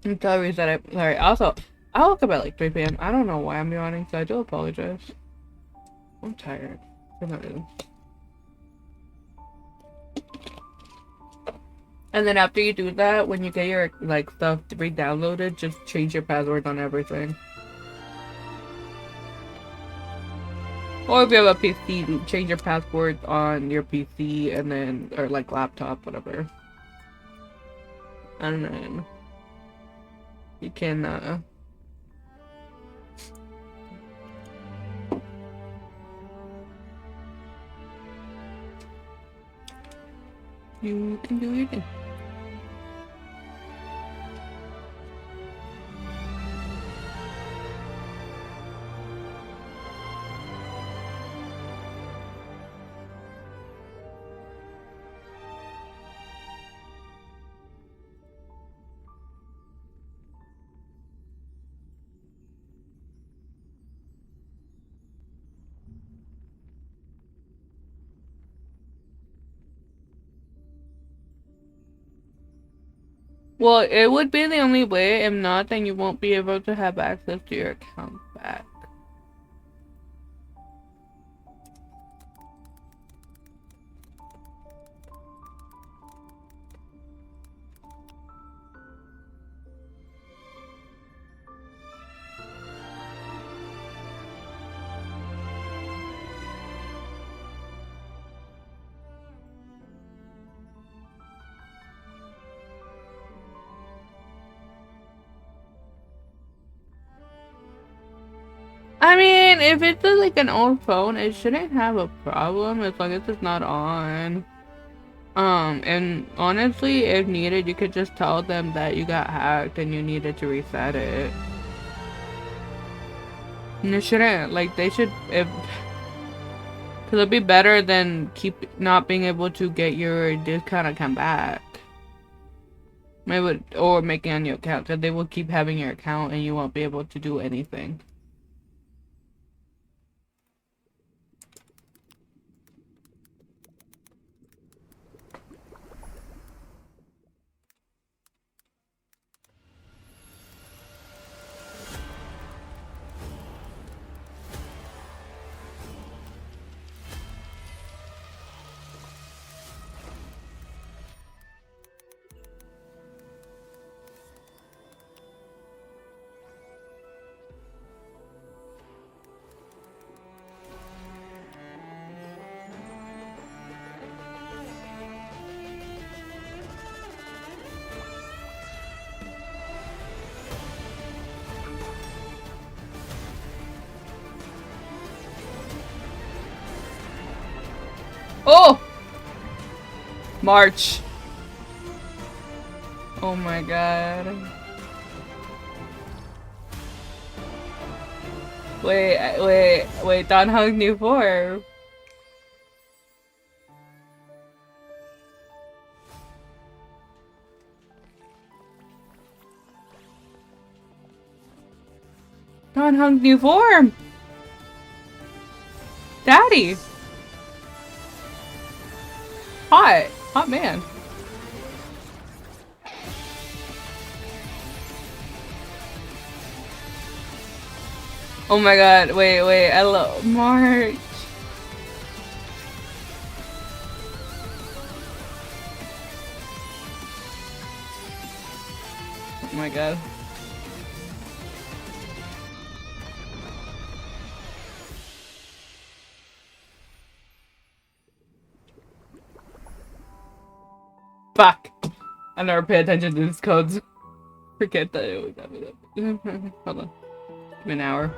Until I reset it. Sorry. Also, I woke up at like 3 p.m. I don't know why I'm yawning, so I do apologize. I'm tired. For no reason. And then after you do that, when you get your like stuff re-downloaded, just change your password on everything. Or if you have a PC, change your password on your PC and then, or like laptop, whatever. And then you can, you can do your thing. Well, it would be the only way. If not, then you won't be able to have access to your account back. I mean, if it's like an old phone, it shouldn't have a problem as long as it's not on. And honestly, if needed, you could just tell them that you got hacked and you needed to reset it. And it shouldn't, like, they should, if, cause it'll be better than keep not being able to get your discount account back. Maybe, or making a new account, cause they will keep having your account and you won't be able to do anything. Oh! March. Oh my god. Wait, Don Hung new form. Don Hung new form. Daddy. Hot. Hot man. Oh my god, wait, I love March. Oh my god. Fuck. I never pay attention to these codes. Forget that it was that. Hold on. Give me an hour.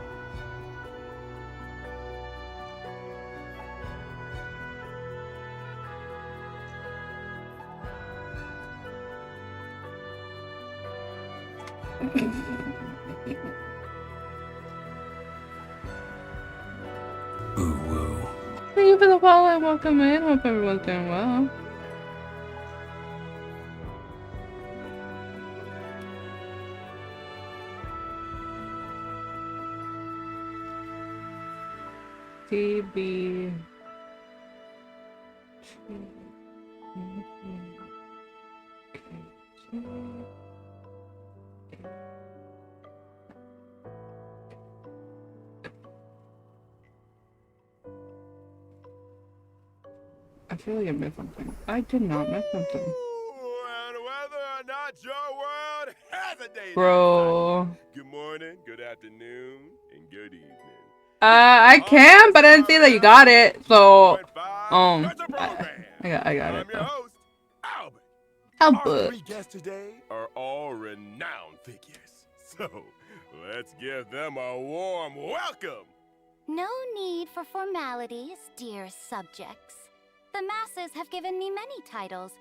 Ooh woo. Thank you for the follow and welcome in. Hope everyone's doing well. TB. feel like I missed something. I did not miss something. And whether or not your world has a day. Bro. Good morning, good afternoon, and good evening. I can, but I didn't see that you got it. So, I got it. I'm your host, Albert. Albert. Our three guests today are all renowned figures. So, let's give them a warm welcome. No need for formalities, dear subjects. The masses have given me many titles,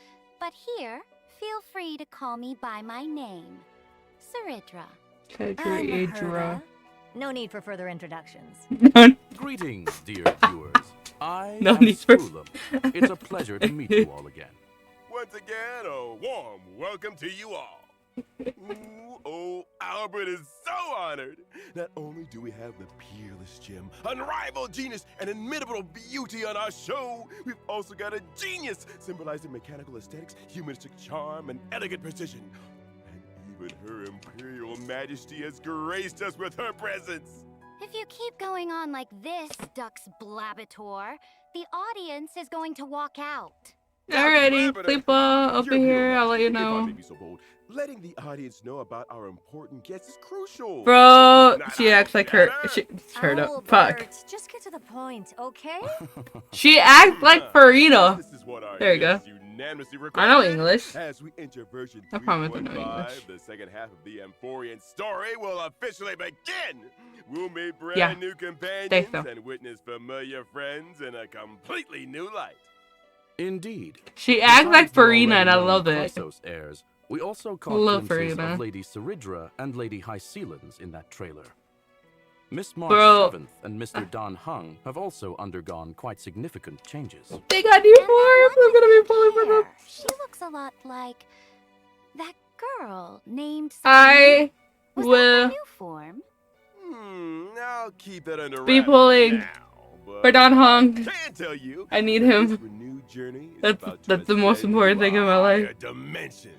but here, feel free to call me by my name, Saridra. Catgirl. No need for further introductions. Greetings, dear viewers. I No am need for- Skrulum. It's a pleasure to meet you all again. Once again, a warm welcome to you all. Ooh, oh, Albert is so honored. Not only do we have the peerless gem, unrivaled genius, and inimitable beauty on our show, we've also got a genius symbolizing mechanical aesthetics, humanistic charm, and elegant precision. And even her imperial majesty has graced us with her presence. If you keep going on like this, Dux Blabator, the audience is going to walk out. Alrighty, sleep over here. I'll let you If I know. may be so bold, letting the audience know about our important guests is crucial. Bro, Not she acts like her. Albert. She turned up. Albert, Fuck. Just get to the point, okay? She acts like Farina. This is what our There you go. guests unanimously I know requested. English. As we enter version I promise I know 3.5, English. the second half of the Amphorian story will officially begin. We'll meet brand Yeah. new companions Think so. and witness familiar friends in a completely new light. Indeed. She acts like Besides the Farina, and I already love known it. Chrysos heirs, we also caught Love glimpses Farina. of Lady Saridra and Lady Hycelans in that trailer. Miss Bro. March 7th and Mr. Dan Hung have also undergone quite significant changes. They got new forms. I'm gonna be pulling for them. Hair. She looks a lot like that girl named I Was that will her new form? I'll keep that under be wraps pulling now, but for Don Hung. can tell you I need that him. this renewed journey is That's- about to that's the most ascend important thing in my to a life. higher dimension.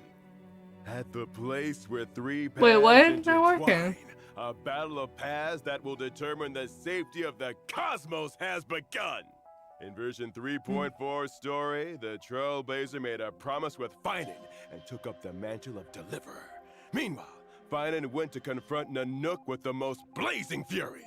At the place where three Wait, paths what? It's not working. intertwine, a battle of paths that will determine the safety of the cosmos has begun. In version 3.4 story, the Trailblazer made a promise with Finan and took up the mantle of Deliverer. Meanwhile, Finan went to confront Nanook with the most blazing fury.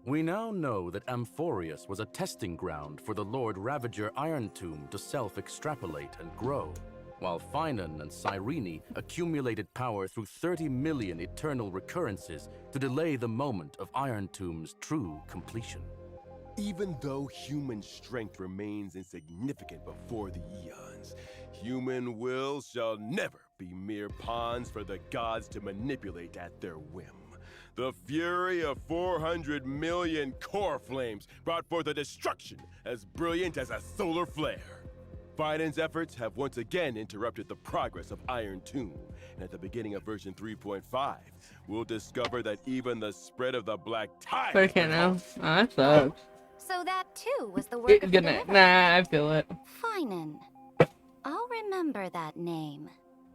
We now know that Amphorius was a testing ground for the Lord Ravager Iron Tomb to self-extrapolate and grow, while Finan and Cyrene accumulated power through 30 million eternal recurrences to delay the moment of Iron Tomb's true completion. Even though human strength remains insignificant before the eons, human will shall never be mere pawns for the gods to manipulate at their whim. The fury of 400 million core flames brought forth a destruction as brilliant as a solar flare. Finan's efforts have once again interrupted the progress of Iron Tomb, and at the beginning of version 3.5, we'll discover that even the spread of the black tide. But I can't now. Oh, that sucks. So that too was the work of the Good night. Deliverer. Nah, I feel it. Finan. I'll remember that name.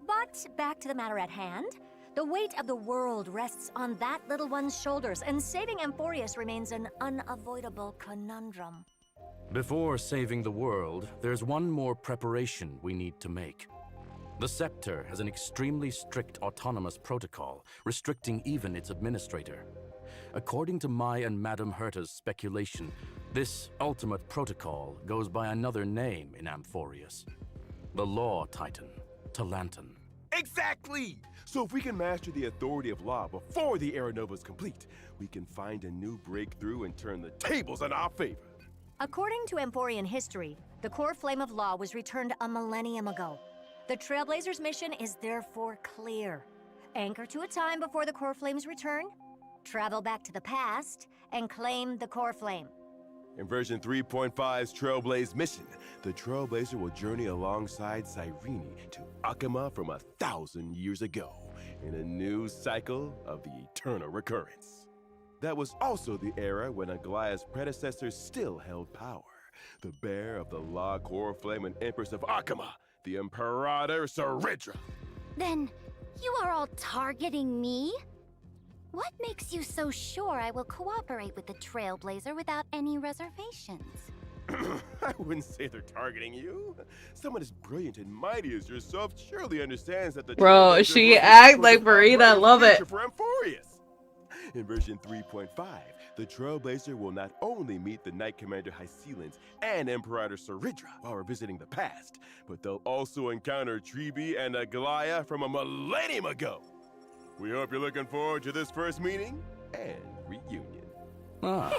But back to the matter at hand. The weight of the world rests on that little one's shoulders, and saving Amphorius remains an unavoidable conundrum. Before saving the world, there's one more preparation we need to make. The Scepter has an extremely strict autonomous protocol, restricting even its administrator. According to my and Madame Herta's speculation, this ultimate protocol goes by another name in Amphorius. The Law Titan, Talantan. Exactly! So if we can master the authority of law before the Era Nova is complete, we can find a new breakthrough and turn the tables in our favor. According to Amphorian history, the core flame of law was returned a millennium ago. The Trailblazers' mission is therefore clear. Anchor to a time before the core flame's return, travel back to the past, and claim the core flame. In version 3.5's Trailblaze mission, the Trailblazer will journey alongside Cyrene to Akama from 1,000 years ago, in a new cycle of the eternal recurrence. That was also the era when Aglaya's predecessors still held power. The bearer of the Law Core Flame and Empress of Akama, the Imperator Saridra. Then, you are all targeting me? What makes you so sure I will cooperate with the Trailblazer without any reservations? I wouldn't say they're targeting you. Someone as brilliant and mighty as yourself surely understands that the Bro, Trailblazers she will acts be like the Farida. I brighter love it. future for Amphorius. In version 3.5, the Trailblazer will not only meet the Knight Commander Hycelans and Imperator Saridra while revisiting the past, but they'll also encounter Tribi and Aglaya from a millennium ago. We hope you're looking forward to this first meeting and reunion. Ah.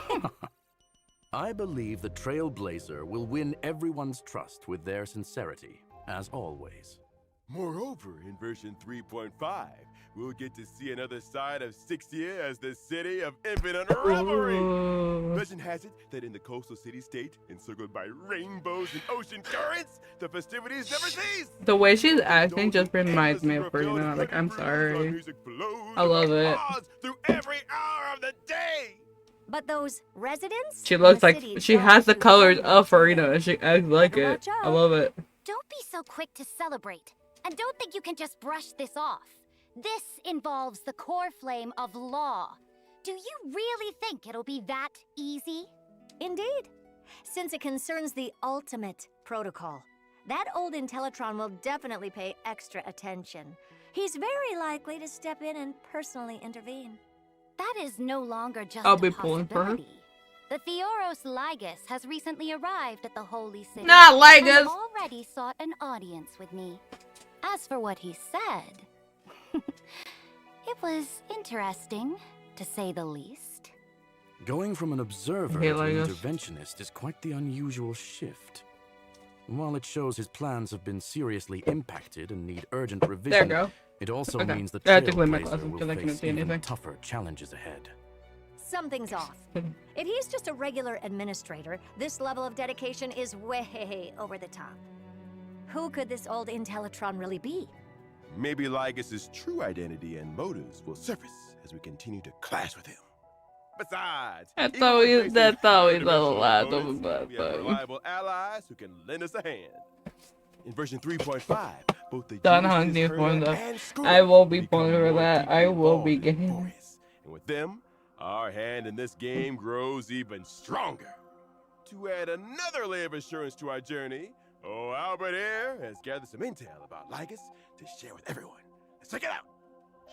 I believe the Trailblazer will win everyone's trust with their sincerity, as always. Moreover, in version 3.5, we'll get to see another side of Sixtia as the city of infinite revelry. Legend has it that in the coastal city-state, encircled by rainbows and ocean currents, the festivities never cease. The way she's acting just reminds me of Farina. Like, I'm sorry. I love it. Through every hour of the day. But those residents? She looks in the like city she don't has the do colors fun of do they? Farina and she acts like Better it. watch I out. love it. Don't be so quick to celebrate. And don't think you can just brush this off. This involves the core flame of law. Do you really think it'll be that easy? Indeed. Since it concerns the ultimate protocol, that old Intellitron will definitely pay extra attention. He's very likely to step in and personally intervene. That is no longer just I'll a be pulling for her. possibility. The Theoros Ligus has recently arrived at the Holy City. Not like and us. already sought an audience with me. As for what he said, it was interesting, to say the least. Going from an observer Hey, to an Ligus. interventionist is quite the unusual shift. While it shows his plans have been seriously impacted and need urgent There revision, you go. it also Okay. means the I had to clean my Trailblazer glasses will because I couldn't face see even anything. tougher challenges ahead. Something's off. If he's just a regular administrator, this level of dedication is way over the top. Who could this old Intellitron really be? Maybe Ligus's true identity and motives will surface as we continue to clash with him. Besides, That's even when always- facing that's always a undimensional lot of opponents, bad we have thing. reliable allies who can lend us a hand. In version 3.5, both the Done Genesis, hunting for Herna, them. and Scourge I will be become pulling for more that. deeply I will be involved in getting- Amphorius. And with them, our hand in this game grows even stronger. To add another layer of assurance to our journey, Albert here has gathered some intel about Ligus to share with everyone. Let's check it out.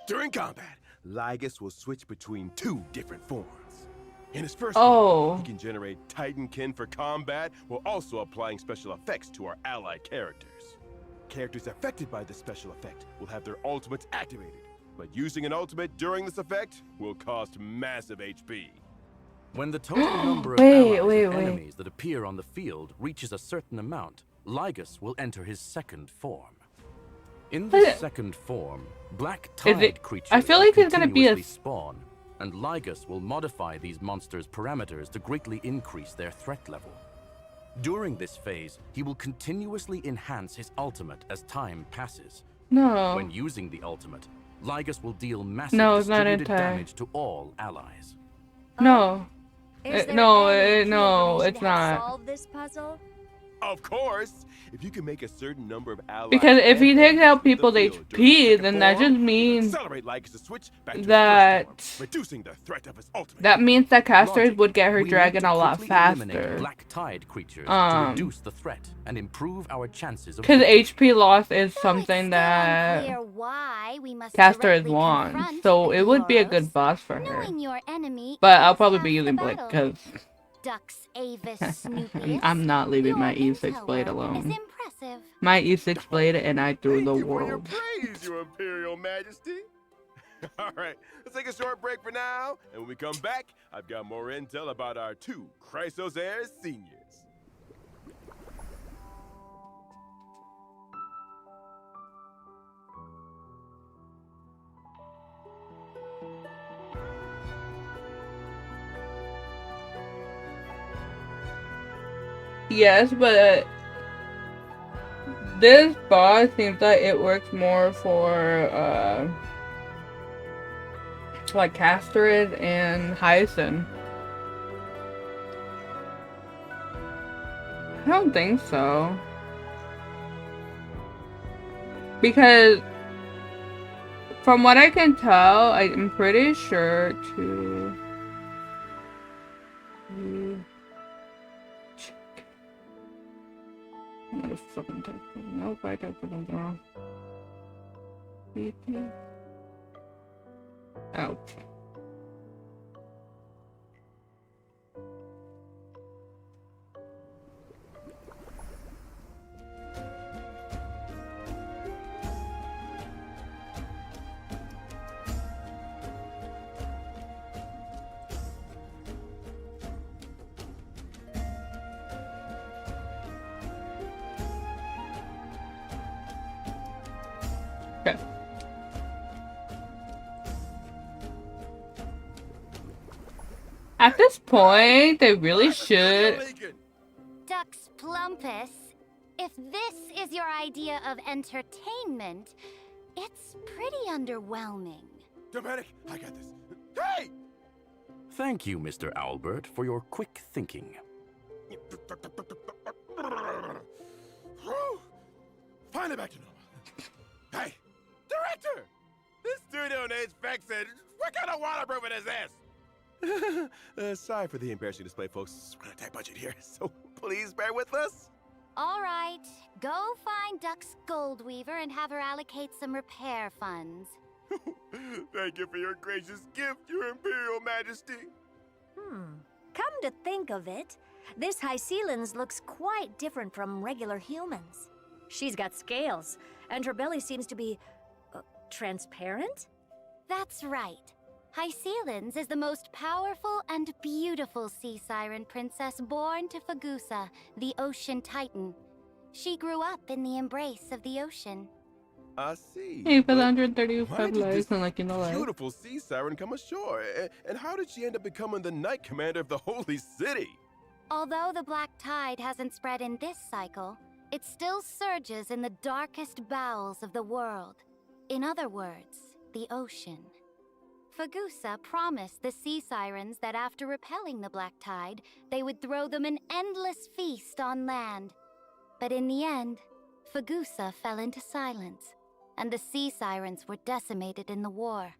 During combat, Ligus will switch between two different forms. In his first form, he can generate Titankin for combat while also applying special effects to our allied characters. Characters affected by this special effect will have their ultimates activated, but using an ultimate during this effect will cost massive HP. When the total number of Wait, allies wait, and wait. enemies that appear on the field reaches a certain amount, Ligus will enter his second form. In this But- second form, black Is tide it- creatures I feel will like it's gonna be a continuously spawn, and Ligus will modify these monsters' parameters to greatly increase their threat level. During this phase, he will continuously enhance his ultimate as time passes. No. When using the ultimate, Ligus will deal massive No, it's not distributed anti. damage to all allies. No. Is there no, any key no, information it's to help not. solve this puzzle? Of course, if you can make a certain number of allies Because if he and takes out enemies leave the people's field during the HP, second then that form, just it'll means accelerate Ligus' switch back to his that- first form, reducing the threat of his ultimate. That means that casters Logic. would get her We need dragon to a lot quickly eliminate faster. black tide creatures to Um, reduce the threat and improve our chances of Because victory. HP loss is Though it's something still that unclear why we must casters directly want. confront So the it would be a Theoros. good boss for her. Knowing your enemy But I'll is probably half be using the Blade battle. because Dux Avis Snoopius. I'm not leaving my Your E6 intel blade work alone. Is impressive. My E6 blade and I threw Thank the you for your world. praise, Your Imperial Majesty. All right, let's take a short break for now, and when we come back, I've got more intel about our two Chrysos heirs seniors. Yes, but this boss seems like it works more for like Castrid and Hyacin. I don't think so. Because from what I can tell, I'm pretty sure to check. Motherfucking type. Nope, I typed something wrong. Ouch. Okay. At this point, they really should. Dux Plumpus, if this is your idea of entertainment, it's pretty underwhelming. Dominic, I got this. Hey! Thank you, Mr. Albert, for your quick thinking. Finally back to normal. Hey, director! This studio needs fixing. What kind of waterproofing is this? Sorry for the embarrassing display, folks. We're on a tight budget here, so please bear with us. All right, go find Dux Goldweaver and have her allocate some repair funds. Thank you for your gracious gift, Your Imperial Majesty. Come to think of it, this Hycelan's looks quite different from regular humans. She's got scales, and her belly seems to be transparent? That's right. Hycelan's is the most powerful and beautiful sea siren princess born to Fagusa, the ocean titan. She grew up in the embrace of the ocean. I see. Hey, for the but 135 why did likes this and like, you know, like. beautiful sea siren come ashore? And how did she end up becoming the Knight Commander of the Holy City? Although the black tide hasn't spread in this cycle, it still surges in the darkest bowels of the world. In other words, the ocean. Fagusa promised the sea sirens that after repelling the black tide, they would throw them an endless feast on land. But in the end, Fagusa fell into silence, and the sea sirens were decimated in the war,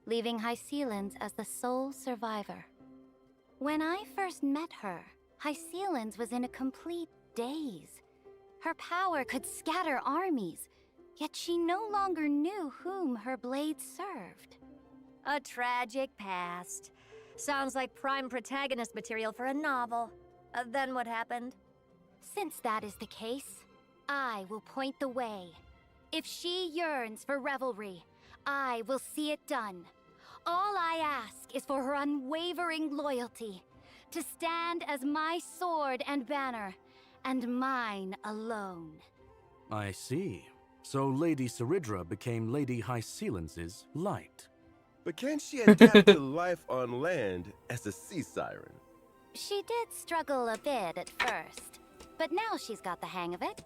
leaving Hycelan's as the sole survivor. When I first met her, Hycelan's was in a complete daze. Her power could scatter armies, yet she no longer knew whom her blade served. A tragic past. Sounds like prime protagonist material for a novel. Then what happened? Since that is the case, I will point the way. If she yearns for revelry, I will see it done. All I ask is for her unwavering loyalty, to stand as my sword and banner, and mine alone. I see. So Lady Saridra became Lady Hycelan's light. But can she adapt to life on land as a sea siren? She did struggle a bit at first, but now she's got the hang of it.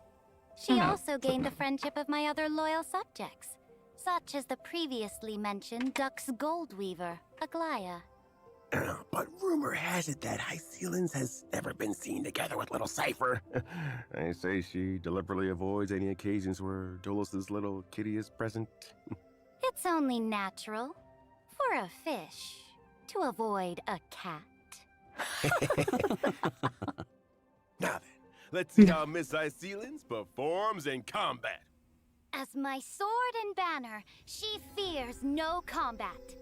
She also gained the friendship of my other loyal subjects, such as the previously mentioned Dux Goldweaver, Aglaya. But rumor has it that Hycelan's has never been seen together with little Cypher. I say she deliberately avoids any occasions where Dolus's little kitty is present. It's only natural for a fish to avoid a cat. Now then, let's see how Miss Hycelan's performs in combat. As my sword and banner, she fears no combat.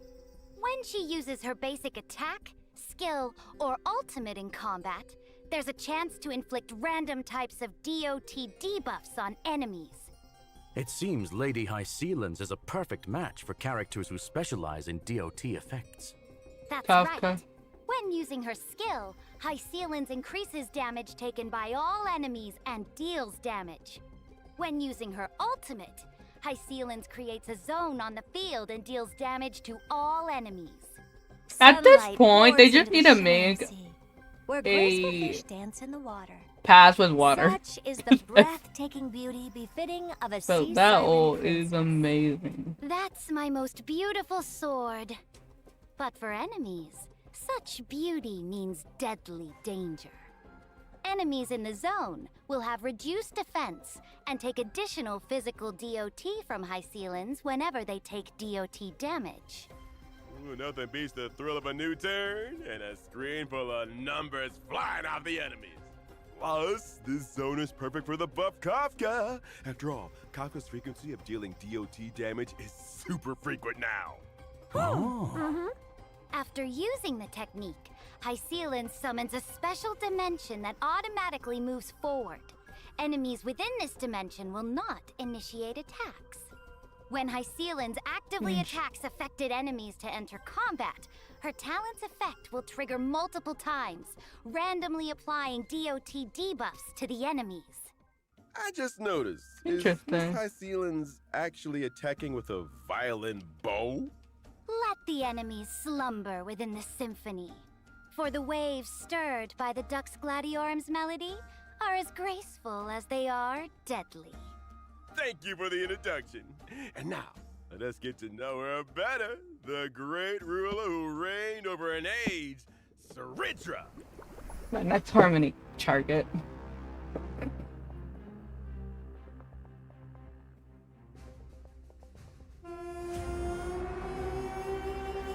When she uses her basic attack, skill, or ultimate in combat, there's a chance to inflict random types of DOT debuffs on enemies. It seems Lady Hycelan's is a perfect match for characters who specialize in DOT effects. That's Okay. right. When using her skill, Hycelan's increases damage taken by all enemies and deals damage. When using her ultimate, Hycelan's creates a zone on the field and deals damage to all enemies. At this Sunlight point, they pours just into need the to make shining sea, where graceful a fish dance in the water. pass with water. Such is the breathtaking beauty befitting of a So sea that siren ult princess. is amazing. That's my most beautiful sword. But for enemies, such beauty means deadly danger. Enemies in the zone will have reduced defense and take additional physical DOT from Hycelan's whenever they take DOT damage. Ooh, nothing beats the thrill of a new turn and a screen full of numbers flying off the enemies. Plus, this zone is perfect for the buff Kafka. After all, Kafka's frequency of dealing DOT damage is super frequent now. After using the technique, Hycelan summons a special dimension that automatically moves forward. Enemies within this dimension will not initiate attacks. When Hycelan actively attacks affected enemies to enter combat, her talent's effect will trigger multiple times, randomly applying DOT debuffs to the enemies. I just noticed. Interesting. Is Hycelan's actually attacking with a violin bow? Let the enemies slumber within the symphony. For the waves stirred by the Dux Gladiorum's melody are as graceful as they are deadly. Thank you for the introduction. And now, let us get to know her better. The great ruler who reigned over an age, Saridra. My next harmony target.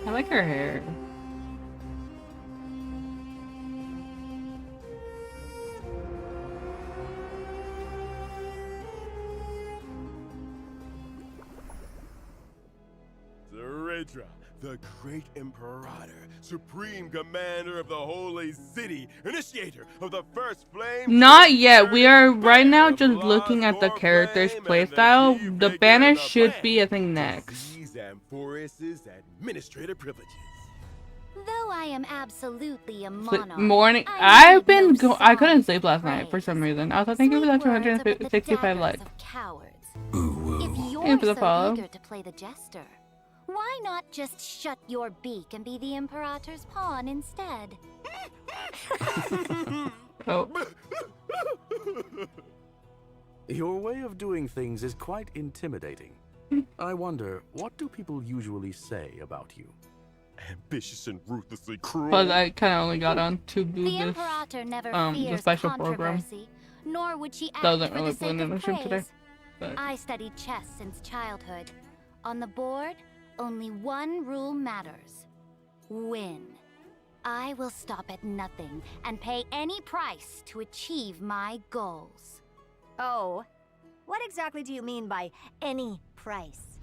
I like her hair. Saridra, the great imperator, supreme commander of the holy city, initiator of the first flame. Not yet. We are right now just looking at the character's playstyle. The banner should be, I think, next. These Amphorus's administrative privileges. Though I am absolutely a monarch, Morning. I I've been need no I couldn't song sleep last praise. night for some reason. I was thinking it was Sweet at words are but the 265 daggers likes. of cowards. Ooh, If Thanks for you're the follow. so eager to play the jester, why not just shut your beak and be the Imperator's pawn instead? Oh, Your way of doing things is quite intimidating. I wonder, what do people usually say about you? Ambitious and ruthlessly cruel. but I kind of only got on to do The this. Imperator never the fears special program. controversy, nor would she act Doesn't for really the put in sake the of stream praise. today, but- I studied chess since childhood. On the board, only one rule matters: win. I will stop at nothing and pay any price to achieve my goals. Oh, what exactly do you mean by any price?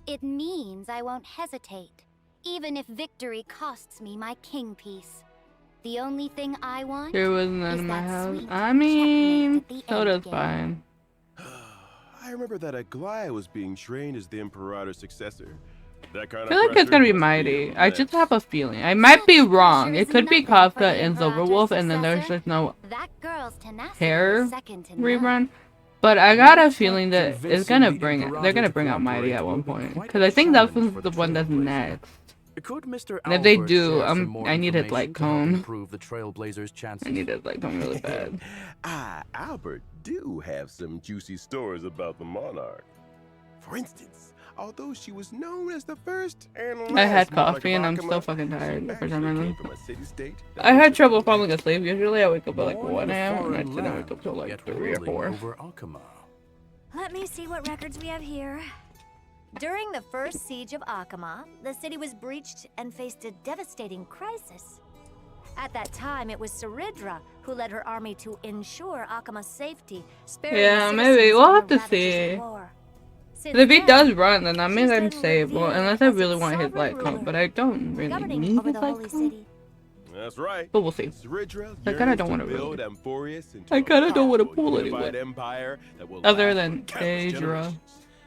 It means I won't hesitate, even if victory costs me my king piece. The only thing I want There was none is in my that house. sweet I mean, checkmate at the soda's endgame. fine. I remember that Aglaya was being trained as the Imperator's successor. That kind I feel like it's gonna be mighty. I just have a feeling. I might be Such wrong. pressure It is could be nothing for Kafka the and Imperator's Silverwolf, and then there's successor. just no That girl's tenacity hair is second to none. rerun. But I got a feeling that it's Convincing gonna the bring it. Imperator They're gonna to bring out Mighty cooperate at one will be point, quite because a I think that's challenge for the one that's Trailblazers. next. Could Mr. And if they Albert do, share some more I need his information light to help cone. improve the Trailblazers' chances? I need it like come really bad. Albert do have some juicy stories about the monarch. For instance, although she was known as the first and last I had monarch coffee of and I'm Akama, still fucking she tired for actually some reason. came from a city-state that I was had trouble really falling asleep. Usually I wake up at like Born 1 in a a.m. and I foreign didn't wake up land, till like yet 3 or ruling 4. over Akama. Let me see what records we have here. During the first siege of Akama, the city was breached and faced a devastating crisis. At that time, it was Saridra who led her army to ensure Akama's safety, sparing Yeah, the maybe. citizens We'll from have the to ravages of see. war. Since But if he then, does run, then that means she's I'm been safe. Well, revered unless I as really its want his sovereign light cone, ruler, but I don't really governing need over his the light holy cone. city. That's right. But we'll see. Saridra I kinda yearns don't to wanna build really- Amphorus into I a kinda don't wanna powerful, pull unified anyone. empire that will Other last than for countless Asia generations.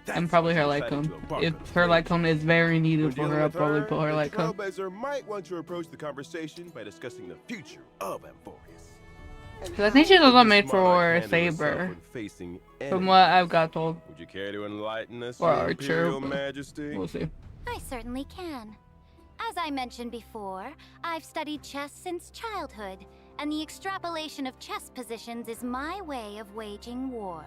and That's probably why her she light decided cone. to embark If on this her light voyage. cone is very When needed for dealing her, I'll with probably pull her the light cone. Trailblazer might want to approach the conversation by discussing the future of Amphorus. And 'Cause I think she's how also would made this for monarch handle herself Saber, when facing from enemies? what I've got told. Would you care to enlighten us, Or Your Archer, Imperial but Majesty? We'll see. I certainly can. As I mentioned before, I've studied chess since childhood, and the extrapolation of chess positions is my way of waging war.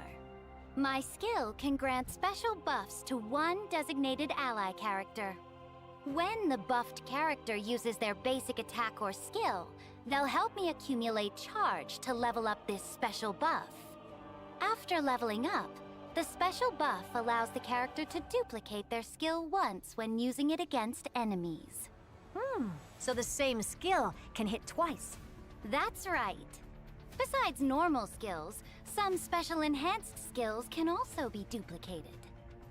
My skill can grant special buffs to one designated ally character. When the buffed character uses their basic attack or skill, they'll help me accumulate charge to level up this special buff. After leveling up, the special buff allows the character to duplicate their skill once when using it against enemies. So the same skill can hit twice. That's right. Besides normal skills, some special enhanced skills can also be duplicated.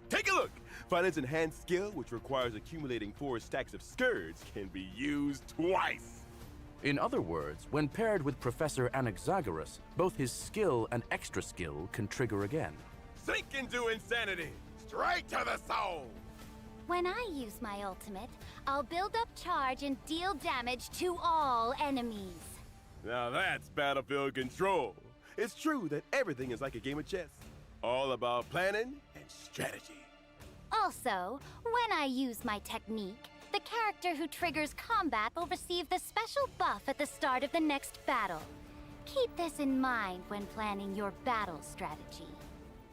Take a look! Finance enhanced skill, which requires accumulating 4 stacks of skirts, can be used twice. In other words, when paired with Professor Anaxagoras, both his skill and extra skill can trigger again. Sink into insanity! Straight to the soul! When I use my ultimate, I'll build up charge and deal damage to all enemies. Now that's battlefield control. It's true that everything is like a game of chess. All about planning and strategy. Also, when I use my technique, the character who triggers combat will receive the special buff at the start of the next battle. Keep this in mind when planning your battle strategy.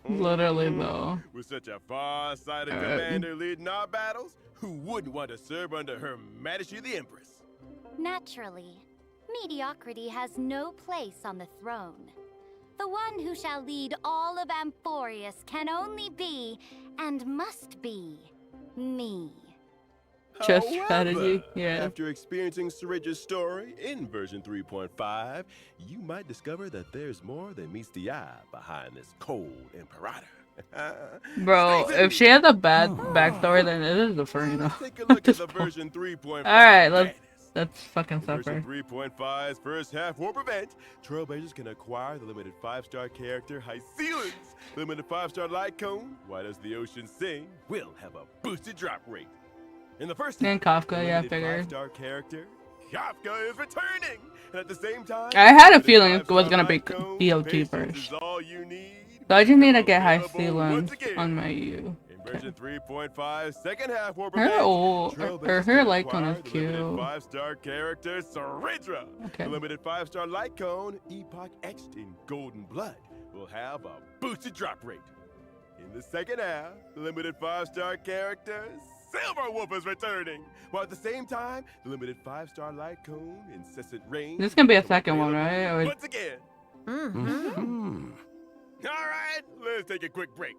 Literally, though. With such a far-sighted commander leading our battles, who wouldn't want to serve under Her Majesty the Empress? Naturally, mediocrity has no place on the throne. The one who shall lead all of Amphorius can only be, and must be, me. Chess However, strategy, yeah. After experiencing Saridja's story in version 3.5, you might discover that there's more than meets the eye behind this cold imperator. Bro, if she has a bad backstory, then it is the Farina. Take a look at the version 3.5. Alright, let's fucking Version suffer. 3.5's first half warp event, Trailblazers can acquire the limited 5-star character High Ceilings. Limited 5-star light cone, Why Does the Ocean Sing, will have a boosted drop rate. In the first And half, Kafka, the yeah, I limited figured. 5-star character, Kafka is returning. And at the same time, I had a the feeling it 5-star was gonna be light cone, BLT patience first. is all you need. So I just need to get high Available ceilings once again. on my U. In version 3.5 second half warp Her event, old, Trailblazers her can light cone acquire is the limited cute. 5-star character Saridja. Okay. The limited 5-star light cone, Epoch etched in golden blood, will have a boosted drop rate. In the second half, the limited 5-star character Silver Wolf is returning, while at the same time, the limited 5-star light cone, Incessant Rain. This can be a will second one, available right? Or- Once again. Hmm. All right, let's take a quick break.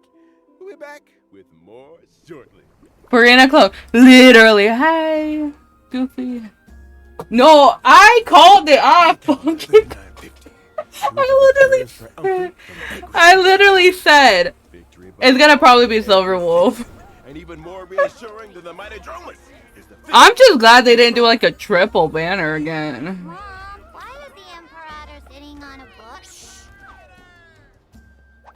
We'll be back with more shortly. Farina Clone. Literally. Hi, Goofy. No, I called it off. I literally said it's gonna probably be Silver Wolf. And even more reassuring than the mighty Dromus is the I'm just glad they didn't do like a triple banner again. Mom, why is the Imperator sitting on a bush?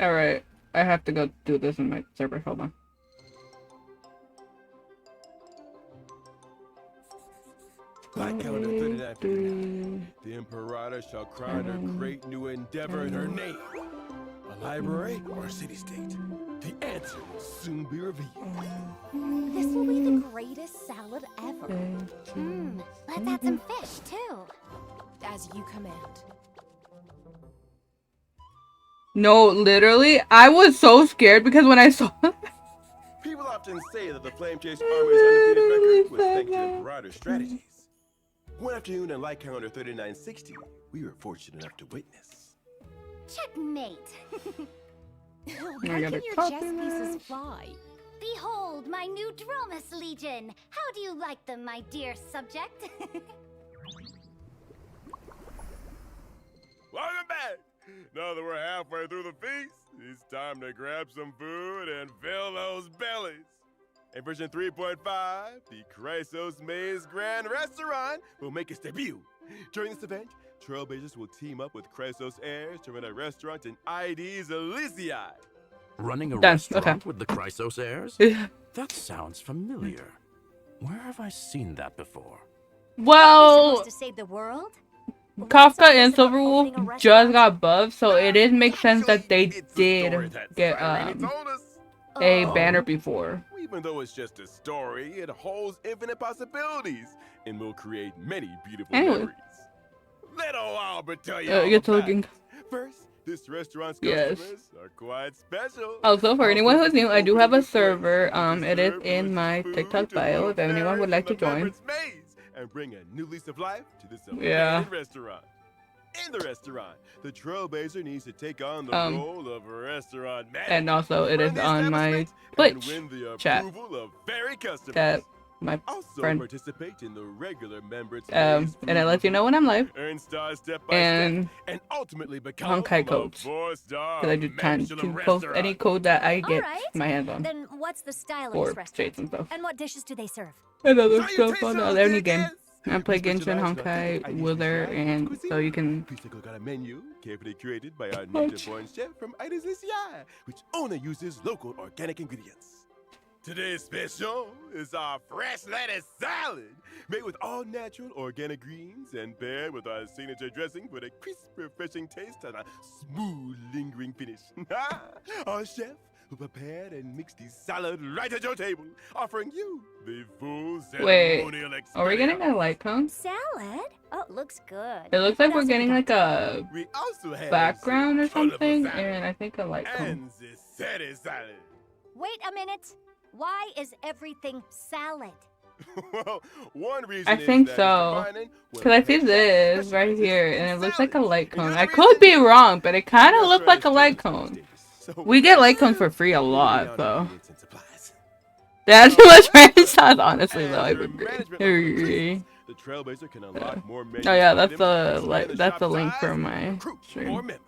Alright, I have to go do this in my server. Hold on. Black calendar 3959. The Imperator shall crown her great new endeavor in her name. A library or a city-state? The answer will soon be revealed. This will be the greatest salad ever. Let's add some fish, too. As you command. No, literally, I was so scared because when I saw People often say that the Flame Chase Army's undefeated record was thanks to Imperator's strategies. One afternoon in Light Calendar 3960, we were fortunate enough to witness. Checkmate. Why gotta can your copy chess that. pieces fly? Behold my new Dromus Legion. How do you like them, my dear subject? Welcome back! Now that we're halfway through the feast, it's time to grab some food and fill those bellies. In version 3.5, the Chrysos Maze Grand Restaurant will make its debut. During this event, Trailblazers will team up with Chrysos heirs to run a restaurant in ID's Elysiae. Running a Done, restaurant okay. with the Chrysos heirs? That sounds familiar. Where have I seen that before? well, Supposed to save the world? Kafka and Silver Wolf just got buffed, so it did make sense that they It's the story did that get Cyrene told us. a banner before. Even though it's just a story, it holds infinite possibilities and will create many beautiful Anyway. memories. Let old Albert tell you Get to all looking. about it. First, this restaurant's Yes. customers are quite special. Also, for anyone who's new, I do have a Opening this place, server. you It is serve in my food TikTok to bio. little If anyone would fairies like to in the join. beverage maze and bring a new lease of life to this Yeah. abandoned restaurant. In the restaurant, the Trailblazer needs to take on the role of a restaurant manager. And also, it Run is the on my establishment and Twitch win the chat. approval of fairy customers. That my Also friend. participate in the regular member And it lets you know when I'm live. earn stars step by And step, and ultimately become Honkai a codes. 4-star Because I do tend to Michelin post any restaurant. code that I get Alright. my hands on. Then what's the style of Or this restaurant? shades and stuff. And what dishes do they serve? And other stuff on Salutations, any game. diggers! I play We Genshin, specialize in authentic Honkai, Chinese Wither, cuisine and cuisine. so you can... Please take a look at our menu, carefully curated by our native-born chef from Ida's Asia, which only uses local organic ingredients. Today's special is our fresh lettuce salad, made with all natural organic greens and paired with our signature dressing for the crisp, refreshing taste and a smooth, lingering finish. Our chef who prepared and mixed the salad right at your table, offering you the full ceremonial experience. Are we getting a light cone? Salad? Oh, looks good. It looks like we're getting like a We also have background or the colorful something, salad and I think a light cone. and the setty salad. Wait a minute. Why is everything salad? Well, one reason I is think that so. it's defining what Because I see makes this us right specialize here, in and it looks like a salads. light And cone. the I other could be reason wrong, but it kind of is looked like a light restaurant cone. stages. So We get light cones for free a moving lot, on to though. ingredients and supplies. That's too much French sauce, honestly, though. I As would your management agree. increases, the Trailblazer can unlock more menu Oh yeah, that's items, the expand like the that's shop the link size, for and my recruit more stream. members.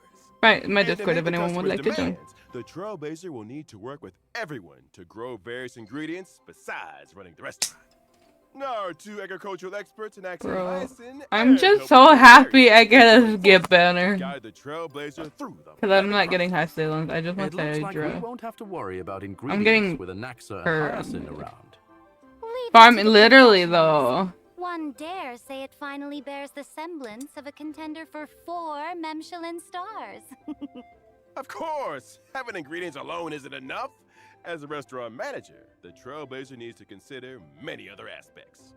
Right, my And to Discord meet if the anyone would customers' like to join. demands, the Trailblazer will need to work with everyone to grow various ingredients besides running the restaurant. Our two agricultural experts in accent Bro, Hyacin I'm and just help so with happy various I get a inventory skip forces banner. guide the Trailblazer through the Because I'm planning not getting high process. ceilings. I just want It looks to like we draw. won't have to worry about getting ingredients with Anaxa her, and Hyacinth around. Leave Farm it to the literally professionals. though. One dare say it finally bears the semblance of a contender for 4 Michelin stars. Of course, having ingredients alone isn't enough. As a restaurant manager, the Trailblazer needs to consider many other aspects.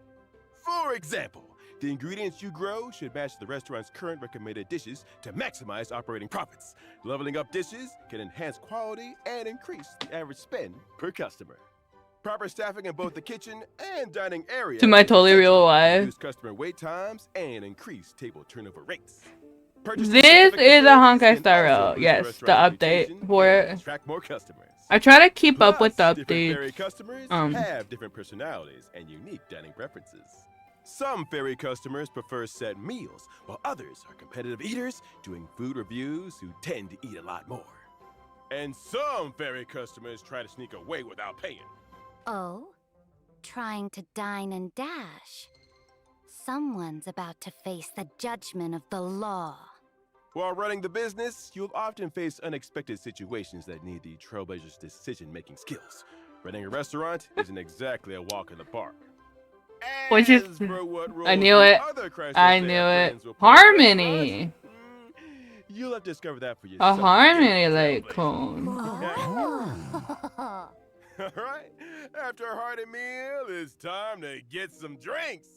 For example, the ingredients you grow should match the restaurant's current recommended dishes to maximize operating profits. Leveling up dishes can enhance quality and increase the average spend per customer. Proper staffing in both the kitchen and dining area To my is totally essential real to life. reduce customer wait times and increase table turnover rates. Purchasing This specific is a facilities Honkai can Star also Rail. boost Yes, the restaurant's update reputation for and it. attract more customers. I try to keep up with the Plus, different fairy updates. customers Um, have different personalities and unique dining preferences. Some fairy customers prefer set meals, while others are competitive eaters doing food reviews who tend to eat a lot more. And some fairy customers try to sneak away without paying. Oh? Trying to dine and dash. Someone's about to face the judgment of the law. While running the business, you'll often face unexpected situations that need the Trailblazer's decision-making skills. Running a restaurant isn't exactly a walk in the park. Which is- As for what I roles knew the it. other Christ I Save knew it. friends will play in the Harmony. restaurant, you'll have to discover that for A yourself. harmony again, light Trailblazer. cone. Oh. All right. After a hearty meal, it's time to get some drinks.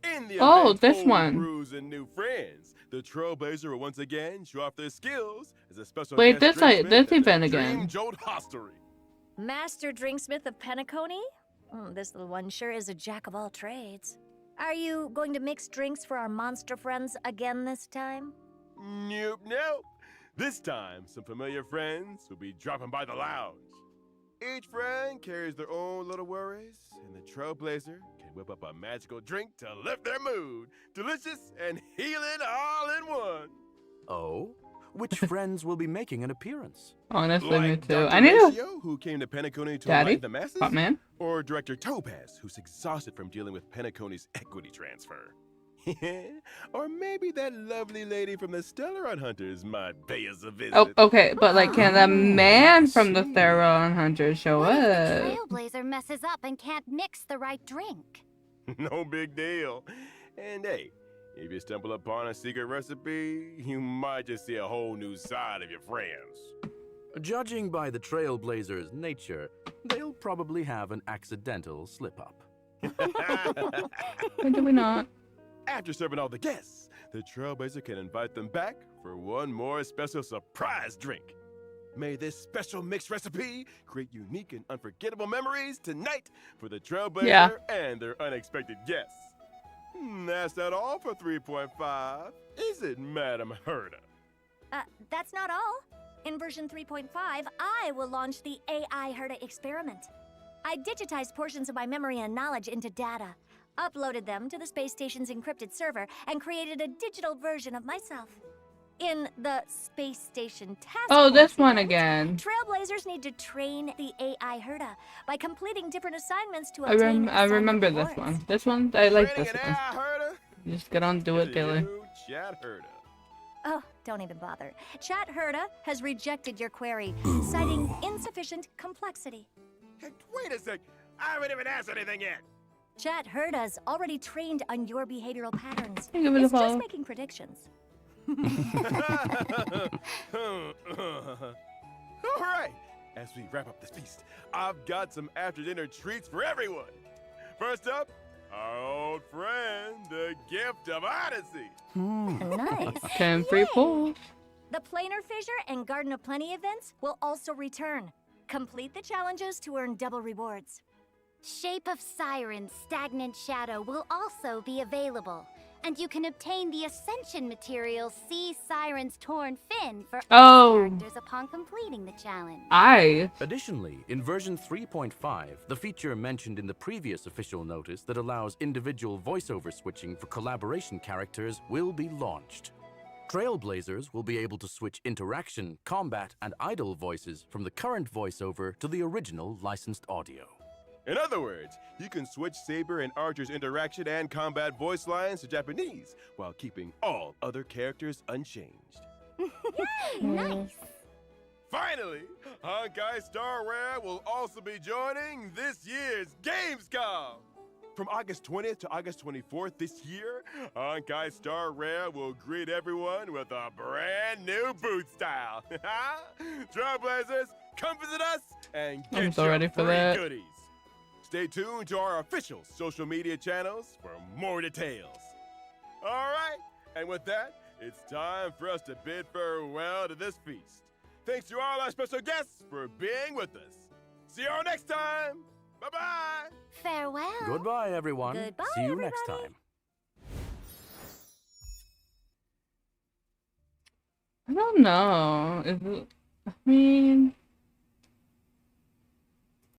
In the Oh, event this old one. brews and new friends, the Trailblazer will once again show off their skills as a special Wait, guest this like- drinksmith this at the event Dream again. Jolt Hostelry. Master Drinksmith of Penacony? This little one sure is a jack of all trades. Are you going to mix drinks for our monster friends again this time? Nope, nope. This time, some familiar friends will be dropping by the lounge. Each friend carries their own little worries, and the Trailblazer can whip up a magical drink to lift their mood. Delicious and healing all in one. Oh? Which friends will be making an appearance? Honestly, me Like too. Dr. I need to. Ratio, who came to Penacony to Daddy? enlighten the masses, Hot man. or Director Topaz, who's exhausted from dealing with Penacony's equity transfer. Or maybe that lovely lady from the Stellaron Hunters might pay us a visit. Oh, okay, but like, can the man from the see. Theron Hunter show What if up? the Trailblazer messes up and can't mix the right drink? No big deal. And hey, if you stumble upon a secret recipe, you might just see a whole new side of your friends. Judging by the Trailblazer's nature, they'll probably have an accidental slip-up. Or do we not? After serving all the guests, the Trailblazer can invite them back for one more special surprise drink. May this special mixed recipe create unique and unforgettable memories tonight for the Trailblazer Yeah. and their unexpected guests. That's not all for 3.5, is it, Madam Herda? That's not all. In version 3.5, I will launch the AI Herda experiment. I digitized portions of my memory and knowledge into data, uploaded them to the space station's encrypted server, and created a digital version of myself. In the space station task Oh, this force one event, again. Trailblazers need to train the AI Herda by completing different assignments to obtain I assigned remember this rewards. one. This one, I like Training this an one. AI herder? You just get on, do it daily. You, Chat herder. Oh, don't even bother. Chat Herda has rejected your query, citing insufficient complexity. Hey, wait a sec. I haven't even asked anything yet. Chat Herda's already trained on your behavioral patterns. Give it a It's just follow. making predictions. All right. As we wrap up this feast, I've got some after-dinner treats for everyone. First up, our old friend, the Gift of Odyssey. Nice. 10 free pulls. The Planar Fissure and Garden of Plenty events will also return. Complete the challenges to earn double rewards. Shape of Siren's Stagnant Shadow will also be available. And you can obtain the Ascension material See Siren's Torn Fin for all Oh. characters upon completing the challenge. Additionally, in version 3.5, the feature mentioned in the previous official notice that allows individual voiceover switching for collaboration characters will be launched. Trailblazers will be able to switch interaction, combat, and idle voices from the current voiceover to the original licensed audio. In other words, you can switch Saber and Archer's interaction and combat voice lines to Japanese while keeping all other characters unchanged. Nice. Finally, Honkai Star Rare will also be joining this year's Gamescom. From August 20th to August 24th this year, Honkai Star Rare will greet everyone with a brand new boot style. Trailblazers, come visit us and get I'm so your ready for free that. goodies. Stay tuned to our official social media channels for more details. All right, and with that, it's time for us to bid farewell to this feast. Thanks to all our special guests for being with us. See you all next time. Bye-bye. Farewell. Goodbye, everyone. Goodbye, See you everybody. next time. I don't know. Is it, I mean,